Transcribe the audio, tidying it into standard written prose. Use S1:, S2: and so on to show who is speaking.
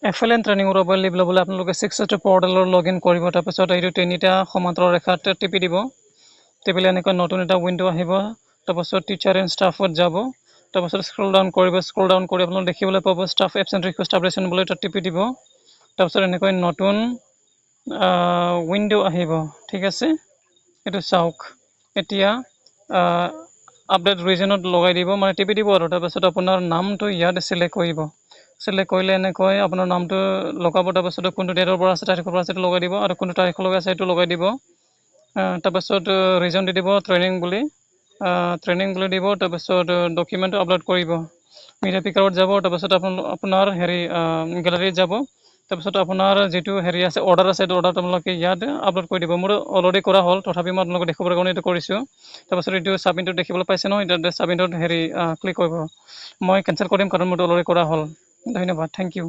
S1: FLN ট্ৰেইনিঙৰ mobile ল'বলৈ আপোনালোকে 6 পৰ্টেলৰ লগইন কৰিব তাৰপিছত এইটো তিনিটা সমান্তৰাল ৰেখাত টিপি দিব টিপিলে এনেকৈ নতুন এটা উইন্ডো আহিব তাৰপিছত টিচাৰ এণ্ড ষ্টাফত যাব তাৰপিছত স্ক্ৰল ডাউন কৰি আপোনালোকে দেখিবলৈ পাব ষ্টাফ এবচেণ্ট ৰিকুৱেষ্ট আপডেশ্যন বুলি তাত টিপি দিব তাৰপিছত এনেকৈ নতুন উইন্ডো আহিব ঠিক আছে এইটো চাওক এতিয়া আপডেট ৰিজনত লগাই দিব মানে টিপি দিব আৰু তাৰপিছত আপোনাৰ নামটো ইয়াত সিলেক্ট কৰিব সিলেক্ট কৰিলে এনেকৈ আপোনাৰ নামটো লগাব তাৰপিছত কোনটো ডেটৰ পৰা আছে তাৰিখৰ পৰা আছে সেইটো লগাই দিব আৰু কোনটো তাৰিখলৈকে আছে সেইটো লগাই দিব তাৰপিছত ৰিজন দি দিব ট্ৰেইনিং বুলি দিব তাৰপিছত ডকুমেণ্টটো আপলোড কৰিব মিডিয়া পিকাৰত যাব তাৰপিছত আপোনাৰ গেলাৰীত যাব তাৰপিছত আপোনাৰ যিটো আছে অৰ্ডাৰ আছে সেইটো অৰ্ডাৰ আপোনালোকে ইয়াত আপলোড কৰি দিব মোৰ অলৰেডি কৰা হ'ল তথাপি মই আপোনালোকক দেখাবৰ কাৰণে এইটো কৰিছোঁ তাৰপিছত এইটো ছাবমিটত দেখিবলৈ পাইছে নহয় এতিয়া ছাবমিটত ক্লিক কৰিব মই কেঞ্চেল কৰিম কাৰণ মোৰটো অলৰেডি কৰা হ'ল ধন্যবাদ থেংক ইউ